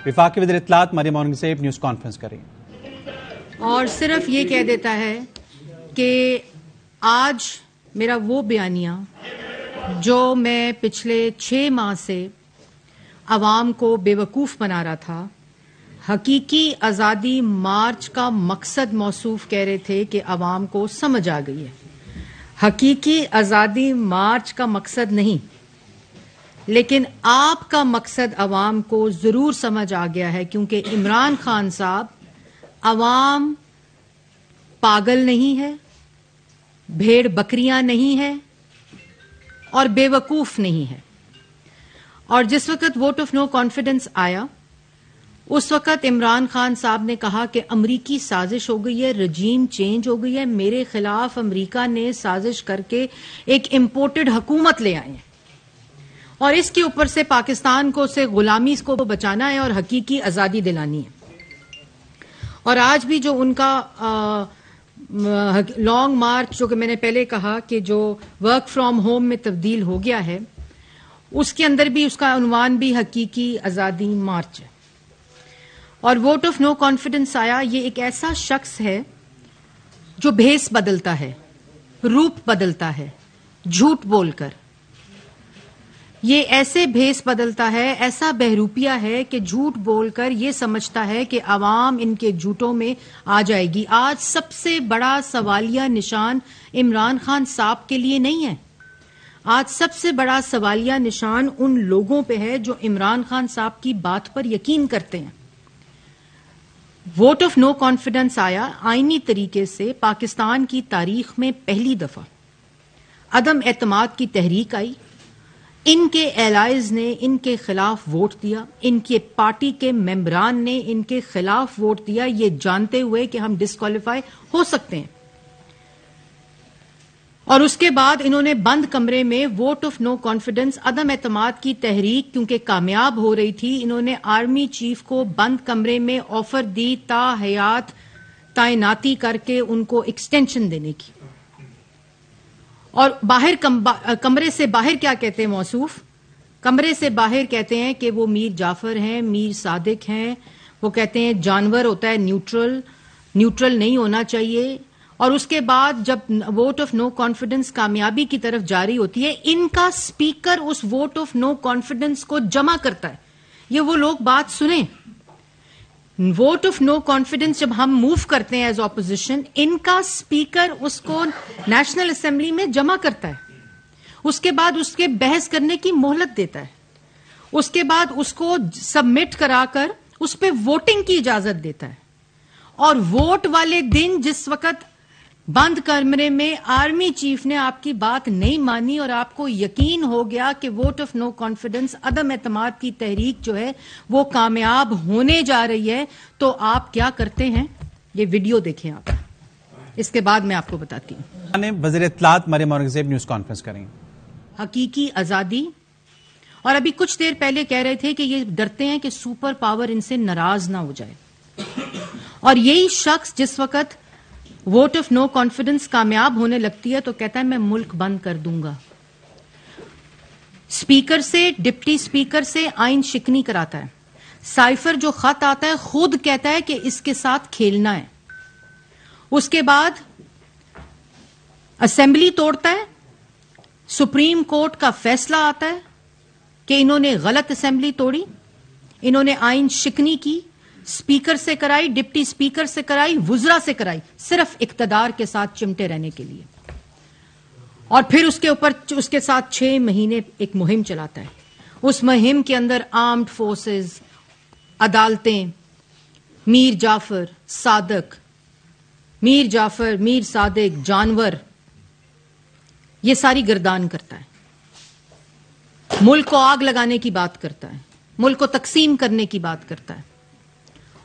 وفاقی وزیر اطلاعات مریم اورنگزیب نیوز کانفرنس کر رہی ہیں اور صرف یہ کہہ دیتا ہے کہ آج میرا وہ بیانیہ جو میں پچھلے 6 ماہ سے عوام کو بے وقوف بنا رہا تھا، حقیقی آزادی مارچ کا مقصد موصوف کہہ رہے تھے کہ عوام کو سمجھ آ گئی ہے۔ حقیقی آزادی مارچ کا مقصد نہیں، لیکن آپ کا مقصد عوام کو ضرور سمجھ آ گیا ہے، کیونکہ عمران خان صاحب عوام پاگل نہیں ہے، بھیڑ بکریاں نہیں ہے اور بے وقوف نہیں ہے۔ اور جس وقت ووٹ آف نو کانفیڈنس آیا، اس وقت عمران خان صاحب نے کہا کہ امریکی سازش ہو گئی ہے، رجیم چینج ہو گئی ہے، میرے خلاف امریکہ نے سازش کر کے ایک امپورٹڈ حکومت لے آئے ہیں اور اس کے اوپر سے پاکستان کو سے غلامی کو بچانا ہے اور حقیقی آزادی دلانی ہے۔ اور آج بھی جو ان کا لانگ مارچ، جو کہ میں نے پہلے کہا کہ جو ورک فرام ہوم میں تبدیل ہو گیا ہے، اس کے اندر بھی اس کا عنوان بھی حقیقی آزادی مارچ ہے۔ اور ووٹ آف نو کانفیڈنس آیا، یہ ایک ایسا شخص ہے جو بھیس بدلتا ہے، روپ بدلتا ہے جھوٹ بول کر، یہ ایسے بھیس بدلتا ہے، ایسا بہروپیہ ہے کہ جھوٹ بول کر یہ سمجھتا ہے کہ عوام ان کے جھوٹوں میں آ جائے گی۔ آج سب سے بڑا سوالیہ نشان عمران خان صاحب کے لیے نہیں ہے، آج سب سے بڑا سوالیہ نشان ان لوگوں پہ ہے جو عمران خان صاحب کی بات پر یقین کرتے ہیں۔ ووٹ آف نو کانفیڈنس آیا، آئینی طریقے سے پاکستان کی تاریخ میں پہلی دفعہ عدم اعتماد کی تحریک آئی، ان کے ایلائز نے ان کے خلاف ووٹ دیا، ان کے پارٹی کے ممبران نے ان کے خلاف ووٹ دیا، یہ جانتے ہوئے کہ ہم ڈسکوالیفائی ہو سکتے ہیں۔ اور اس کے بعد انہوں نے بند کمرے میں ووٹ آف نو کانفیڈنس، عدم اعتماد کی تحریک کیونکہ کامیاب ہو رہی تھی، انہوں نے آرمی چیف کو بند کمرے میں آفر دی تا حیات تعیناتی کر کے ان کو ایکسٹینشن دینے کی۔ اور باہر کمرے سے باہر کیا کہتے ہیں موصوف؟ کمرے سے باہر کہتے ہیں کہ وہ میر جعفر ہیں، میر صادق ہیں، وہ کہتے ہیں جانور ہوتا ہے نیوٹرل نہیں ہونا چاہیے۔ اور اس کے بعد جب ووٹ آف نو کانفیڈنس کامیابی کی طرف جاری ہوتی ہے، ان کا اسپیکر اس ووٹ آف نو کانفیڈنس کو جمع کرتا ہے۔ یہ وہ لوگ بات سنیں، ووٹ آف نو کانفیڈنس جب ہم موو کرتے ہیں ایز اپوزیشن، ان کا اسپیکر اس کو نیشنل اسمبلی میں جمع کرتا ہے، اس کے بعد اس کے بحث کرنے کی مہلت دیتا ہے، اس کے بعد اس کو سبمٹ کرا کر اس پہ ووٹنگ کی اجازت دیتا ہے۔ اور ووٹ والے دن جس وقت بند کمرے میں آرمی چیف نے آپ کی بات نہیں مانی اور آپ کو یقین ہو گیا کہ ووٹ آف نو کانفیڈنس، عدم اعتماد کی تحریک جو ہے وہ کامیاب ہونے جا رہی ہے، تو آپ کیا کرتے ہیں؟ یہ ویڈیو دیکھیں آپ، اس کے بعد میں آپ کو بتاتی ہوں۔ وزیر اطلاعات مریم اورنگزیب نیوز کانفرنس کریں گے حقیقی آزادی، اور ابھی کچھ دیر پہلے کہہ رہے تھے کہ یہ ڈرتے ہیں کہ سپر پاور ان سے ناراض نہ ہو جائے، اور یہی شخص جس وقت ووٹ آف نو کانفیڈنس کامیاب ہونے لگتی ہے تو کہتا ہے میں ملک بند کر دوں گا، اسپیکر سے، ڈپٹی اسپیکر سے آئین شکنی کراتا ہے، سائفر جو خط آتا ہے خود کہتا ہے کہ اس کے ساتھ کھیلنا ہے، اس کے بعد اسمبلی توڑتا ہے، سپریم کورٹ کا فیصلہ آتا ہے کہ انہوں نے غلط اسمبلی توڑی، انہوں نے آئین شکنی کی، اسپیکر سے کرائی، ڈپٹی اسپیکر سے کرائی، وزراء سے کرائی، صرف اقتدار کے ساتھ چمٹے رہنے کے لیے۔ اور پھر اس کے اوپر اس کے ساتھ 6 مہینے ایک مہم چلاتا ہے، اس مہم کے اندر آرمڈ فورسز، عدالتیں، میر جعفر، میر صادق، جانور، یہ ساری گردان کرتا ہے، ملک کو آگ لگانے کی بات کرتا ہے، ملک کو تقسیم کرنے کی بات کرتا ہے،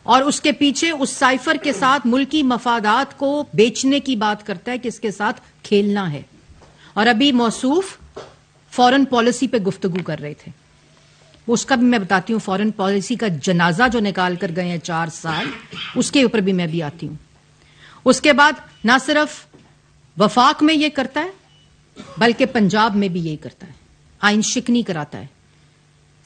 اور اس کے پیچھے اس سائفر کے ساتھ ملکی مفادات کو بیچنے کی بات کرتا ہے کہ اس کے ساتھ کھیلنا ہے۔ اور ابھی موصوف فورن پالیسی پہ گفتگو کر رہے تھے، اس کا بھی میں بتاتی ہوں، فورن پالیسی کا جنازہ جو نکال کر گئے ہیں 4 سال، اس کے اوپر بھی میں بھی آتی ہوں۔ اس کے بعد نہ صرف وفاق میں یہ کرتا ہے بلکہ پنجاب میں بھی یہی کرتا ہے، آئین شکنی کراتا ہے،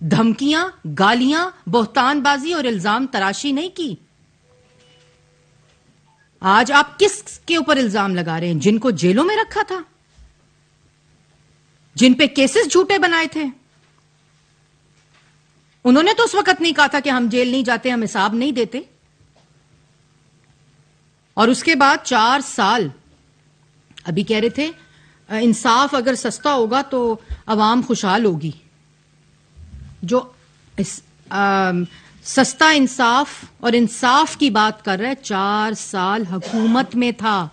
دھمکیاں، گالیاں، بہتان بازی اور الزام تراشی نہیں کی. آج آپ کس کے اوپر الزام لگا رہے ہیں؟ جن کو جیلوں میں رکھا تھا، جن پہ کیسز جھوٹے بنائے تھے. انہوں نے تو اس وقت نہیں کہا تھا کہ ہم جیل نہیں جاتے، ہم حساب نہیں دیتے. اور اس کے بعد 4 سال ابھی کہہ رہے تھے انصاف اگر سستا ہوگا تو عوام خوشحال ہوگی. جو سستا انصاف اور انصاف کی بات کر رہا ہے 4 سال حکومت میں تھا،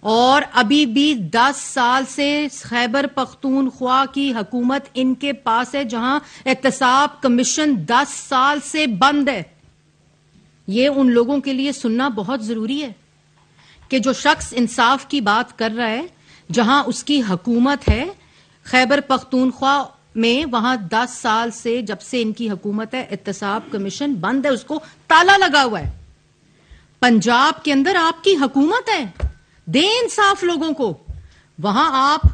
اور ابھی بھی 10 سال سے خیبر پختونخوا کی حکومت ان کے پاس ہے، جہاں احتساب کمیشن 10 سال سے بند ہے. یہ ان لوگوں کے لیے سننا بہت ضروری ہے کہ جو شخص انصاف کی بات کر رہا ہے، جہاں اس کی حکومت ہے خیبر پختونخوا میں، وہاں 10 سال سے جب سے ان کی حکومت ہے احتساب کمیشن بند ہے، اس کو تالا لگا ہوا ہے. پنجاب کے اندر آپ کی حکومت ہے، دیں انصاف لوگوں کو. وہاں آپ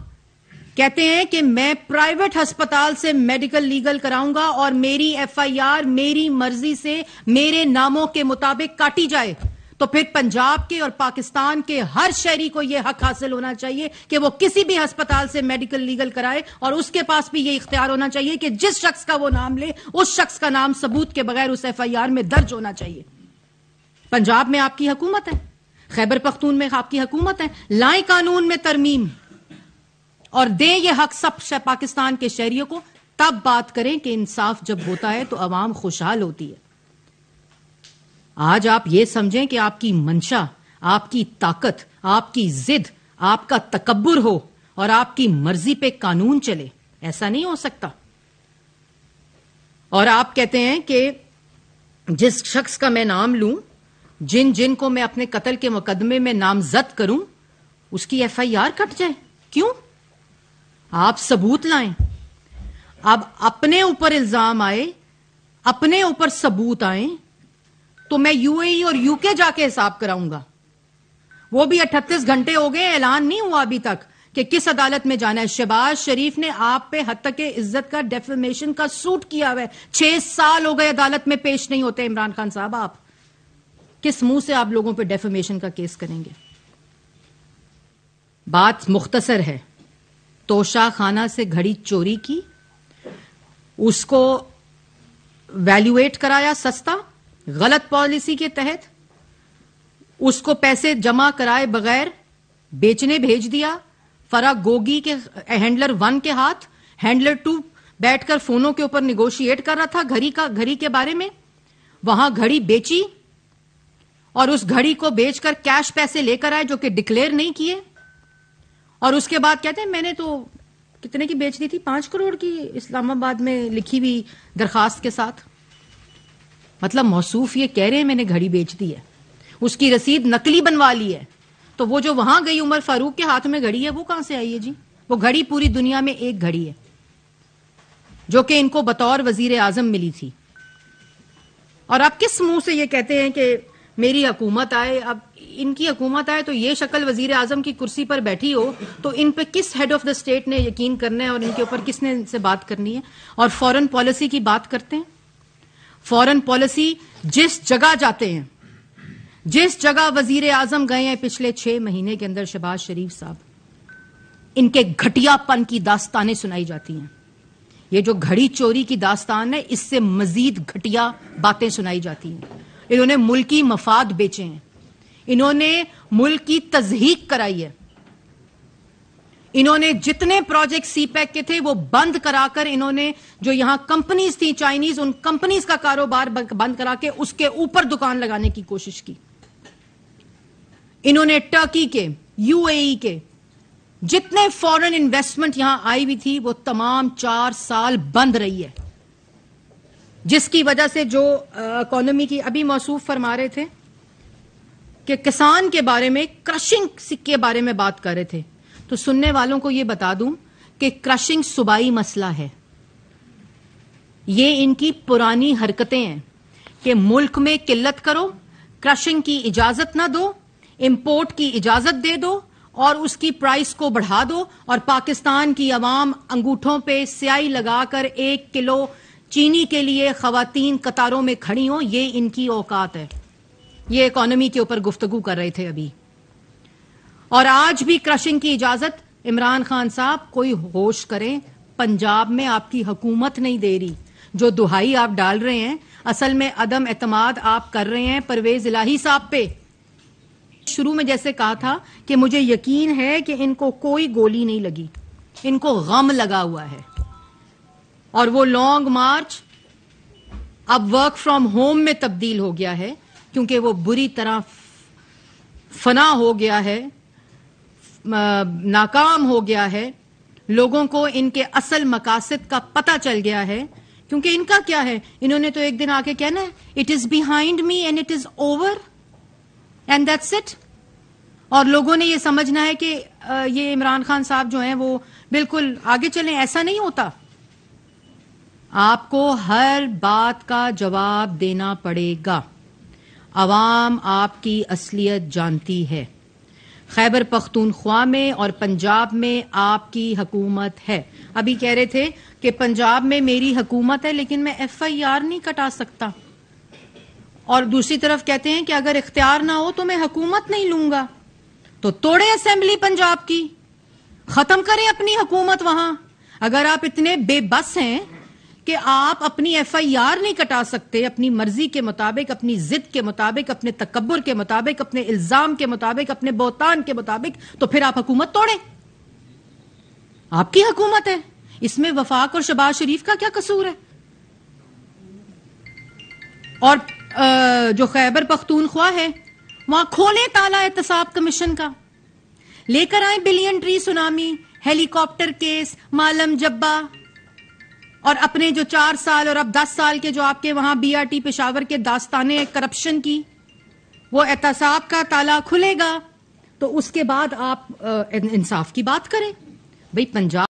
کہتے ہیں کہ میں پرائیویٹ ہسپتال سے میڈیکل لیگل کراؤں گا اور میری FIR میری مرضی سے میرے ناموں کے مطابق کاٹی جائے. تو پھر پنجاب کے اور پاکستان کے ہر شہری کو یہ حق حاصل ہونا چاہیے کہ وہ کسی بھی ہسپتال سے میڈیکل لیگل کرائے، اور اس کے پاس بھی یہ اختیار ہونا چاہیے کہ جس شخص کا وہ نام لے اس شخص کا نام ثبوت کے بغیر اس FIR میں درج ہونا چاہیے. پنجاب میں آپ کی حکومت ہے، خیبر پختون میں آپ کی حکومت ہے. لائیں قانون میں ترمیم اور دیں یہ حق سب پاکستان کے شہریوں کو، تب بات کریں کہ انصاف جب ہوتا ہے تو عوام خوشحال ہوتی ہے. آج آپ یہ سمجھیں کہ آپ کی منشا، آپ کی طاقت، آپ کی ضد، آپ کا تکبر ہو اور آپ کی مرضی پہ قانون چلے. ایسا نہیں ہو سکتا. اور آپ کہتے ہیں کہ جس شخص کا میں نام لوں، جن کو میں اپنے قتل کے مقدمے میں نامزد کروں، اس کی FIR کٹ جائے. کیوں؟ آپ ثبوت لائیں. اب اپنے اوپر الزام آئے، اپنے اوپر ثبوت آئیں تو میں UAE اور UK جا کے حساب کراؤں گا. وہ بھی 38 گھنٹے ہو گئے، اعلان نہیں ہوا ابھی تک کہ کس عدالت میں جانا ہے. شہباز شریف نے آپ پہ حد تک عزت کا ڈیفیمیشن کا سوٹ کیا ہوا ہے. 6 سال ہو گئے عدالت میں پیش نہیں ہوتے. عمران خان صاحب، آپ کس منہ سے آپ لوگوں پہ ڈیفیمیشن کا کیس کریں گے؟ بات مختصر ہے. توشہ خانہ سے گھڑی چوری کی، اس کو ویلیویٹ کرایا سستا، غلط پالیسی کے تحت اس کو پیسے جمع کرائے بغیر بیچنے بھیج دیا فرا گوگی کے ہینڈلر 1 کے ہاتھ. ہینڈلر 2 بیٹھ کر فونوں کے اوپر نیگوشیٹ کر رہا تھا گھڑی کے بارے میں. وہاں گھڑی بیچی اور اس گھڑی کو بیچ کر کیش پیسے لے کر آئے جو کہ ڈکلیئر نہیں کیے، اور اس کے بعد کہتے ہیں میں نے تو کتنے کی بیچ دی تھی، 5 کروڑ کی، اسلام آباد میں لکھی ہوئی درخواست کے ساتھ. مطلب موصوف یہ کہہ رہے ہیں میں نے گھڑی بیچ دی ہے، اس کی رسید نقلی بنوا لی ہے. تو وہ جو وہاں گئی عمر فاروق کے ہاتھ میں گھڑی ہے، وہ کہاں سے آئی ہے جی؟ وہ گھڑی پوری دنیا میں ایک گھڑی ہے جو کہ ان کو بطور وزیر اعظم ملی تھی. اور آپ کس منہ سے یہ کہتے ہیں کہ میری حکومت آئے؟ اب ان کی حکومت آئے تو یہ شکل وزیر اعظم کی کرسی پر بیٹھی ہو تو ان پہ کس ہیڈ آف دا اسٹیٹ نے یقین کرنا ہے اور ان کے اوپر کس نے ان سے بات کرنی ہے؟ اور فورن پالیسی کی بات کرتے ہیں. فورن پالیسی جس جگہ جاتے ہیں، جس جگہ وزیر اعظم گئے ہیں پچھلے 6 مہینے کے اندر، شہباز شریف صاحب، ان کے گھٹیا پن کی داستانیں سنائی جاتی ہیں. یہ جو گھڑی چوری کی داستان ہے، اس سے مزید گھٹیا باتیں سنائی جاتی ہیں. انہوں نے ملکی مفاد بیچے ہیں، انہوں نے ملک کی تضحیک کرائی ہے. انہوں نے جتنے پروجیکٹ سی پیک کے تھے وہ بند کرا کر، انہوں نے جو یہاں کمپنیز تھیں چائنیز، ان کمپنیز کا کاروبار بند کرا کے اس کے اوپر دکان لگانے کی کوشش کی. انہوں نے ٹرکی کے، UAE کے جتنے فورن انویسٹمنٹ یہاں آئی ہوئی تھی وہ تمام 4 سال بند رہی ہے، جس کی وجہ سے جو اکانومی کی ابھی موصوف فرما رہے تھے کہ کسان کے بارے میں، کرشنگ کے بارے میں بات کر رہے تھے. تو سننے والوں کو یہ بتا دوں کہ کرشنگ صوبائی مسئلہ ہے. یہ ان کی پرانی حرکتیں ہیں کہ ملک میں قلت کرو، کرشنگ کی اجازت نہ دو، امپورٹ کی اجازت دے دو اور اس کی پرائس کو بڑھا دو اور پاکستان کی عوام انگوٹھوں پہ سیاہی لگا کر 1 کلو چینی کے لیے خواتین قطاروں میں کھڑی ہوں. یہ ان کی اوقات ہے. یہ اکانومی کے اوپر گفتگو کر رہے تھے ابھی. اور آج بھی کرشنگ کی اجازت عمران خان صاحب کوئی ہوش کریں. پنجاب میں آپ کی حکومت نہیں دے رہی. جو دہائی آپ ڈال رہے ہیں اصل میں عدم اعتماد آپ کر رہے ہیں پرویز الہی صاحب پہ. شروع میں جیسے کہا تھا کہ مجھے یقین ہے کہ ان کو کوئی گولی نہیں لگی, ان کو غم لگا ہوا ہے. اور وہ لانگ مارچ اب ورک فرام ہوم میں تبدیل ہو گیا ہے کیونکہ وہ بری طرح فنا ہو گیا ہے, ناکام ہو گیا ہے. لوگوں کو ان کے اصل مقاصد کا پتہ چل گیا ہے. کیونکہ ان کا کیا ہے, انہوں نے تو ایک دن آ کے کہنا ہے it is behind me and it is over and that's it. اور لوگوں نے یہ سمجھنا ہے کہ یہ عمران خان صاحب جو ہیں وہ بالکل آگے چلیں. ایسا نہیں ہوتا. آپ کو ہر بات کا جواب دینا پڑے گا. عوام آپ کی اصلیت جانتی ہے. خیبر پختونخوا میں اور پنجاب میں آپ کی حکومت ہے. ابھی کہہ رہے تھے کہ پنجاب میں میری حکومت ہے لیکن میں FIR نہیں کٹا سکتا. اور دوسری طرف کہتے ہیں کہ اگر اختیار نہ ہو تو میں حکومت نہیں لوں گا. تو توڑے اسمبلی پنجاب کی, ختم کریں اپنی حکومت وہاں. اگر آپ اتنے بے بس ہیں کہ آپ اپنی FIR نہیں کٹا سکتے اپنی مرضی کے مطابق, اپنی ضد کے مطابق, اپنے تکبر کے مطابق, اپنے الزام کے مطابق, اپنے بہتان کے مطابق, تو پھر آپ حکومت توڑیں. آپ کی حکومت ہے, اس میں وفاق اور شہباز شریف کا کیا قصور ہے؟ اور جو خیبر پختونخوا ہے وہاں کھولیں تالا احتساب کمیشن کا, لے کر آئیں بلین ٹری سونامی, ہیلی کاپٹر کیس, مالم جبا, اور اپنے جو 4 سال اور اب 10 سال کے جو آپ کے وہاں BRT پشاور کے داستانے کرپشن کی, وہ احتساب کا تالا کھلے گا تو اس کے بعد آپ انصاف کی بات کریں. بھئی پنجاب